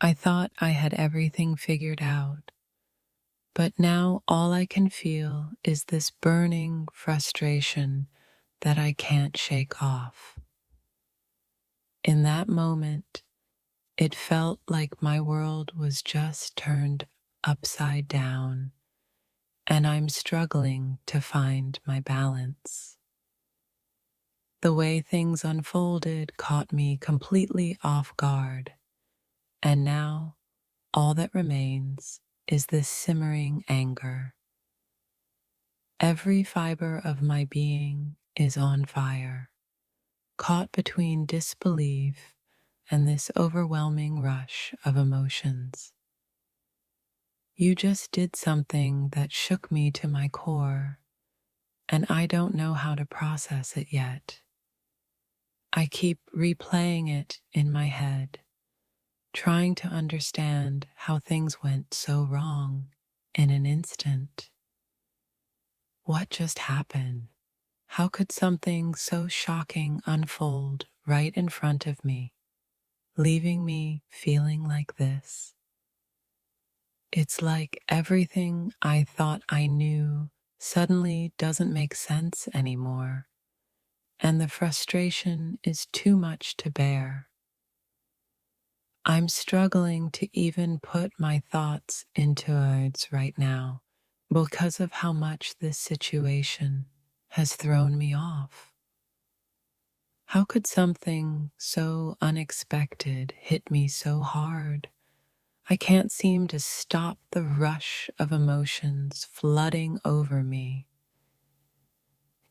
I thought I had everything figured out, but now all I can feel is this burning frustration that I can't shake off. In that moment, it felt like my world was just turned upside down, and I'm struggling to find my balance. The way things unfolded caught me completely off guard, and now all that remains is this simmering anger. Every fiber of my being is on fire, caught between disbelief and this overwhelming rush of emotions. You just did something that shook me to my core, and I don't know how to process it yet. I keep replaying it in my head, trying to understand how things went so wrong in an instant. What just happened? How could something so shocking unfold right in front of me, leaving me feeling like this? It's like everything I thought I knew suddenly doesn't make sense anymore, and the frustration is too much to bear. I'm struggling to even put my thoughts into words right now because of how much this situation has thrown me off. How could something so unexpected hit me so hard? I can't seem to stop the rush of emotions flooding over me.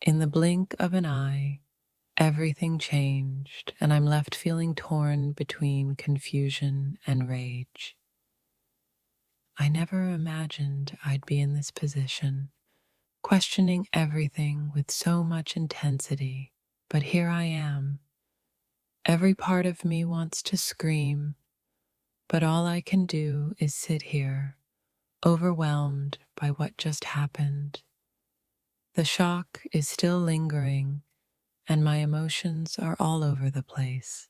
In the blink of an eye, everything changed, and I'm left feeling torn between confusion and rage. I never imagined I'd be in this position, questioning everything with so much intensity, but here I am. Every part of me wants to scream, but all I can do is sit here, overwhelmed by what just happened. The shock is still lingering, and my emotions are all over the place,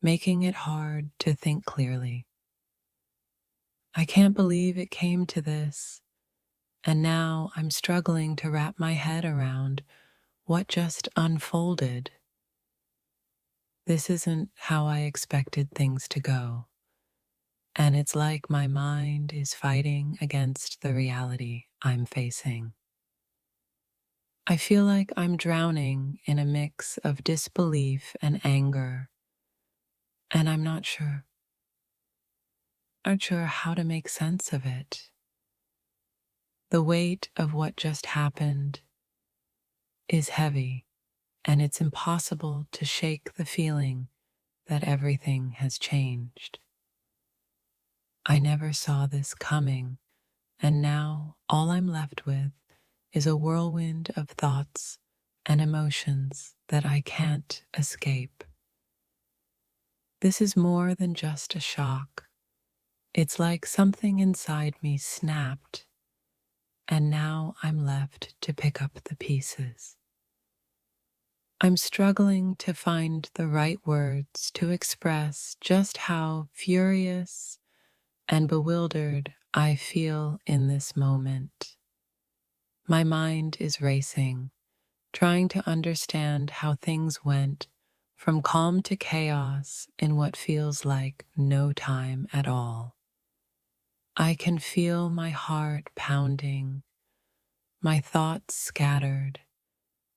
making it hard to think clearly. I can't believe it came to this, and now I'm struggling to wrap my head around what just unfolded. This isn't how I expected things to go, and it's like my mind is fighting against the reality I'm facing. I feel like I'm drowning in a mix of disbelief and anger, and I'm not sure how to make sense of it. The weight of what just happened is heavy, and it's impossible to shake the feeling that everything has changed. I never saw this coming, and now all I'm left with is a whirlwind of thoughts and emotions that I can't escape. This is more than just a shock. It's like something inside me snapped, and now I'm left to pick up the pieces. I'm struggling to find the right words to express just how furious and bewildered I feel in this moment. My mind is racing, trying to understand how things went from calm to chaos in what feels like no time at all. I can feel my heart pounding, my thoughts scattered,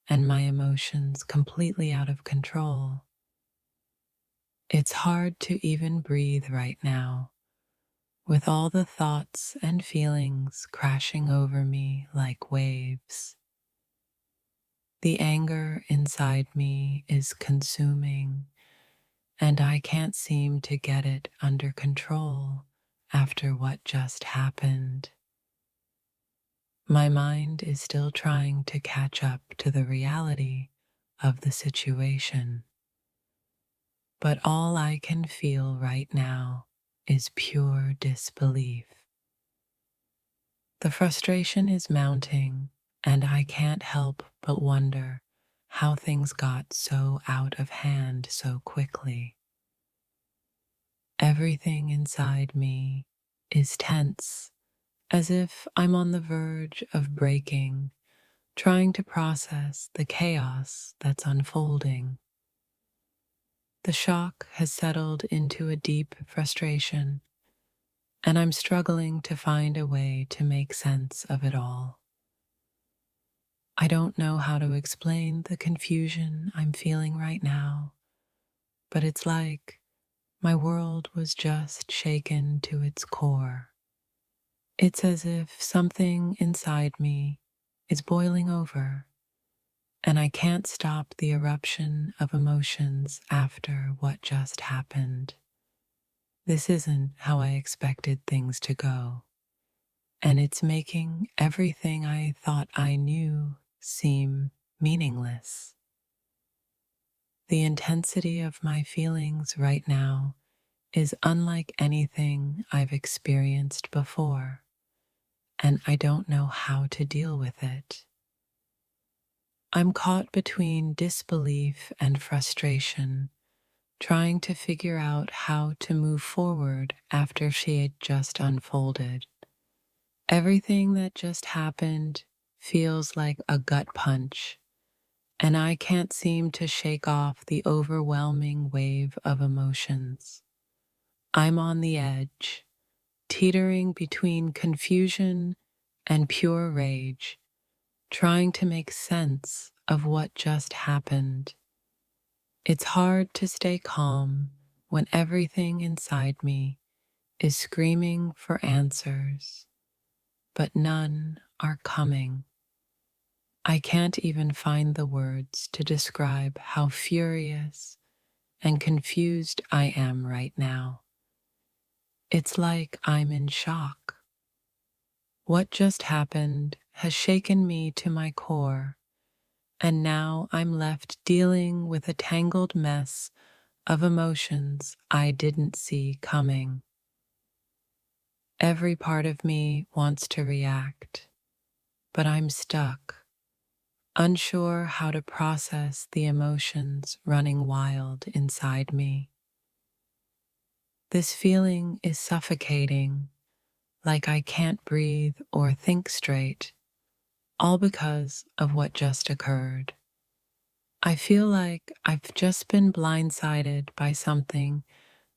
and my emotions completely out of control. It's hard to even breathe right now, with all the thoughts and feelings crashing over me like waves. The anger inside me is consuming, and I can't seem to get it under control after what just happened. My mind is still trying to catch up to the reality of the situation, but all I can feel right now is pure disbelief. The frustration is mounting, and I can't help but wonder how things got so out of hand so quickly. Everything inside me is tense, as if I'm on the verge of breaking, trying to process the chaos that's unfolding. The shock has settled into a deep frustration, and I'm struggling to find a way to make sense of it all. I don't know how to explain the confusion I'm feeling right now, but it's like my world was just shaken to its core. It's as if something inside me is boiling over, and I can't stop the eruption of emotions after what just happened. This isn't how I expected things to go, and it's making everything I thought I knew seem meaningless. The intensity of my feelings right now is unlike anything I've experienced before, and I don't know how to deal with it. I'm caught between disbelief and frustration, trying to figure out how to move forward after she had just unfolded. Everything that just happened feels like a gut punch, and I can't seem to shake off the overwhelming wave of emotions. I'm on the edge, teetering between confusion and pure rage, trying to make sense of what just happened. It's hard to stay calm when everything inside me is screaming for answers, but none are coming. I can't even find the words to describe how furious and confused I am right now. It's like I'm in shock. What just happened has shaken me to my core, and now I'm left dealing with a tangled mess of emotions I didn't see coming. Every part of me wants to react, but I'm stuck, unsure how to process the emotions running wild inside me. This feeling is suffocating, like I can't breathe or think straight, all because of what just occurred. I feel like I've just been blindsided by something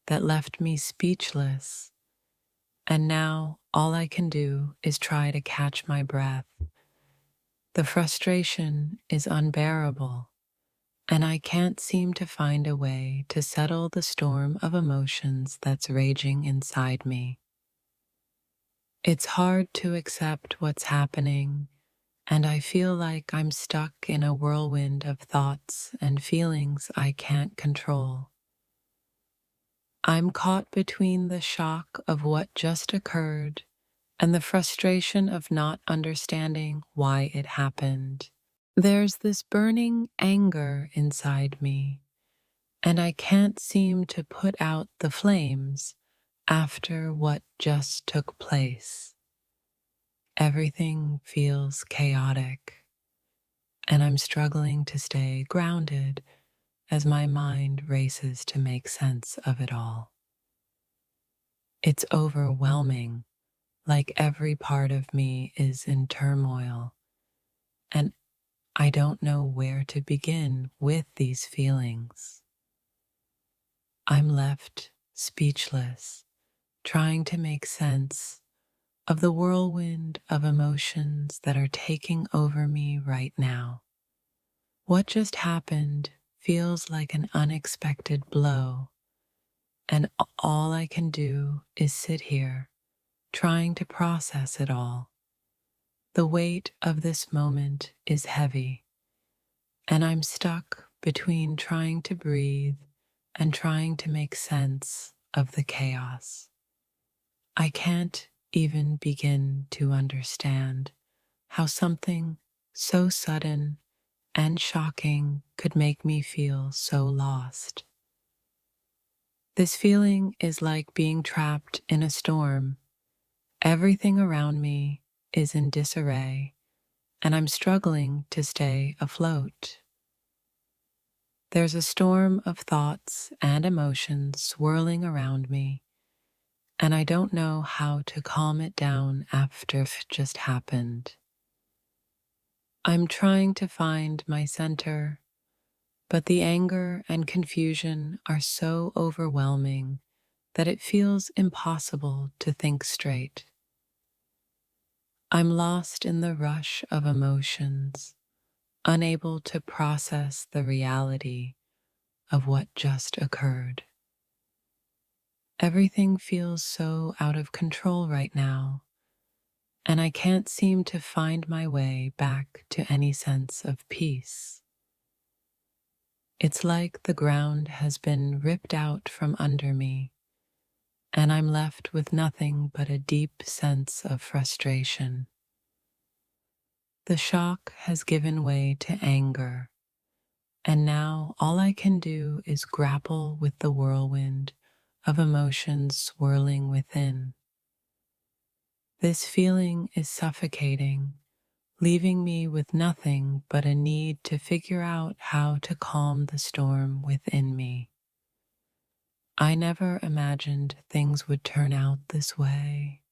that left me speechless, and now all I can do is try to catch my breath. The frustration is unbearable, and I can't seem to find a way to settle the storm of emotions that's raging inside me. It's hard to accept what's happening, and I feel like I'm stuck in a whirlwind of thoughts and feelings I can't control. I'm caught between the shock of what just occurred and the frustration of not understanding why it happened. There's this burning anger inside me, and I can't seem to put out the flames after what just took place. Everything feels chaotic, and I'm struggling to stay grounded as my mind races to make sense of it all. It's overwhelming, like every part of me is in turmoil, and I don't know where to begin with these feelings. I'm left speechless, trying to make sense of the whirlwind of emotions that are taking over me right now. What just happened feels like an unexpected blow, and all I can do is sit here, trying to process it all. The weight of this moment is heavy, and I'm stuck between trying to breathe and trying to make sense of the chaos. I can't even begin to understand how something so sudden and shocking could make me feel so lost. This feeling is like being trapped in a storm. Everything around me is in disarray, and I'm struggling to stay afloat. There's a storm of thoughts and emotions swirling around me, and I don't know how to calm it down after it just happened. I'm trying to find my center, but the anger and confusion are so overwhelming that it feels impossible to think straight. I'm lost in the rush of emotions, unable to process the reality of what just occurred. Everything feels so out of control right now, and I can't seem to find my way back to any sense of peace. It's like the ground has been ripped out from under me, and I'm left with nothing but a deep sense of frustration. The shock has given way to anger, and now all I can do is grapple with the whirlwind of emotions swirling within. This feeling is suffocating, leaving me with nothing but a need to figure out how to calm the storm within me. I never imagined things would turn out this way,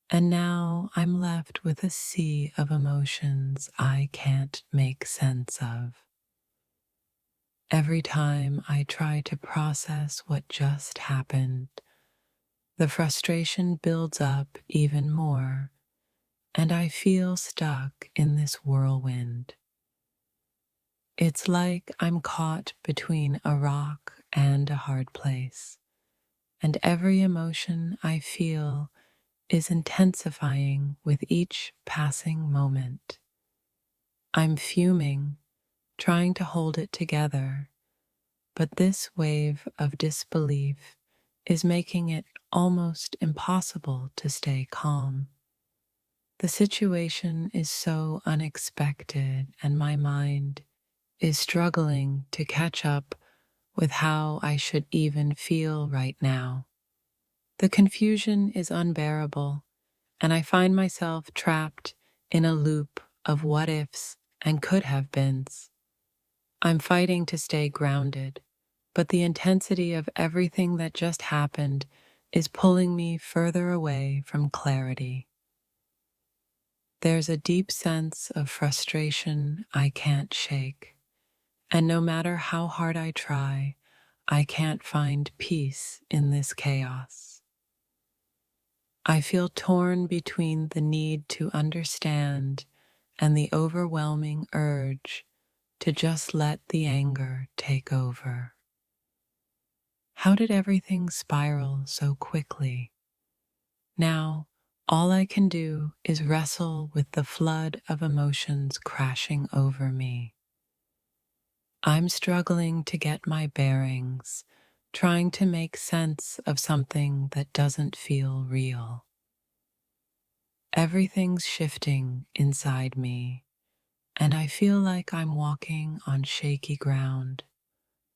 and now I'm left with a sea of emotions I can't make sense of. Every time I try to process what just happened, the frustration builds up even more, and I feel stuck in this whirlwind. It's like I'm caught between a rock and a hard place, and every emotion I feel is intensifying with each passing moment. I'm fuming, trying to hold it together, but this wave of disbelief is making it almost impossible to stay calm. The situation is so unexpected, and my mind is struggling to catch up with how I should even feel right now. The confusion is unbearable, and I find myself trapped in a loop of what ifs and could have beens. I'm fighting to stay grounded, but the intensity of everything that just happened is pulling me further away from clarity. There's a deep sense of frustration I can't shake, and no matter how hard I try, I can't find peace in this chaos. I feel torn between the need to understand and the overwhelming urge to just let the anger take over. How did everything spiral so quickly? Now, all I can do is wrestle with the flood of emotions crashing over me. I'm struggling to get my bearings, trying to make sense of something that doesn't feel real. Everything's shifting inside me, and I feel like I'm walking on shaky ground,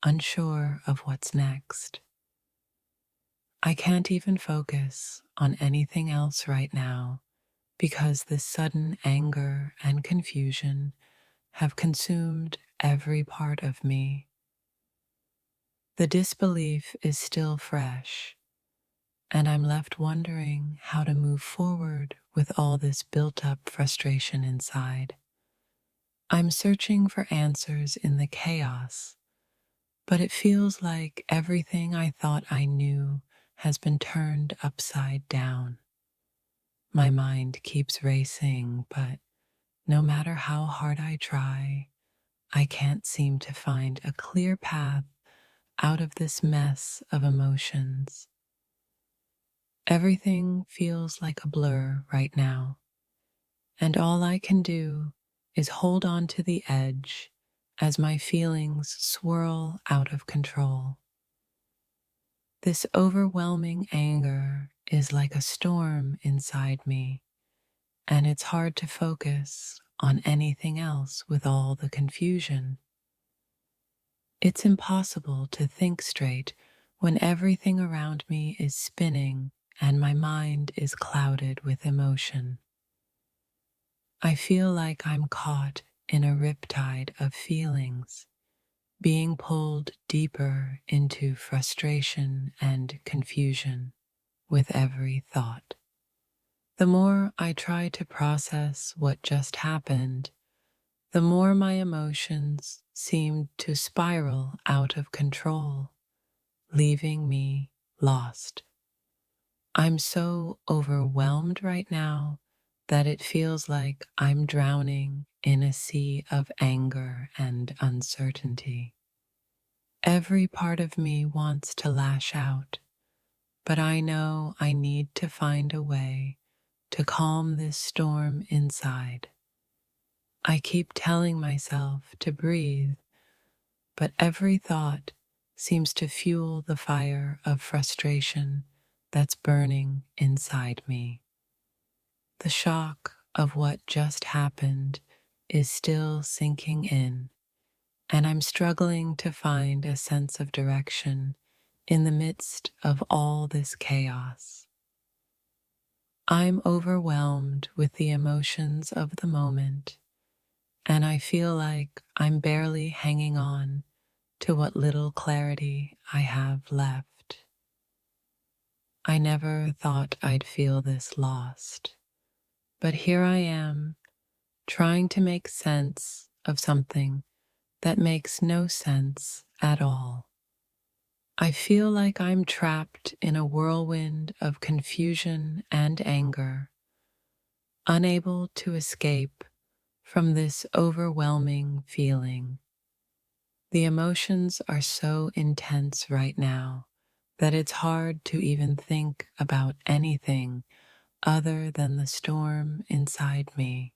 unsure of what's next. I can't even focus on anything else right now because this sudden anger and confusion have consumed every part of me. The disbelief is still fresh, and I'm left wondering how to move forward with all this built up frustration inside. I'm searching for answers in the chaos, but it feels like everything I thought I knew has been turned upside down. My mind keeps racing, but no matter how hard I try, I can't seem to find a clear path out of this mess of emotions. Everything feels like a blur right now, and all I can do is hold on to the edge as my feelings swirl out of control. This overwhelming anger is like a storm inside me, and it's hard to focus on anything else with all the confusion. It's impossible to think straight when everything around me is spinning and my mind is clouded with emotion. I feel like I'm caught in a riptide of feelings, being pulled deeper into frustration and confusion with every thought. The more I try to process what just happened, the more my emotions seem to spiral out of control, leaving me lost. I'm so overwhelmed right now that it feels like I'm drowning in a sea of anger and uncertainty. Every part of me wants to lash out, but I know I need to find a way to calm this storm inside. I keep telling myself to breathe, but every thought seems to fuel the fire of frustration that's burning inside me. The shock of what just happened is still sinking in, and I'm struggling to find a sense of direction in the midst of all this chaos. I'm overwhelmed with the emotions of the moment, and I feel like I'm barely hanging on to what little clarity I have left. I never thought I'd feel this lost, but here I am, trying to make sense of something that makes no sense at all. I feel like I'm trapped in a whirlwind of confusion and anger, unable to escape from this overwhelming feeling. The emotions are so intense right now that it's hard to even think about anything other than the storm inside me.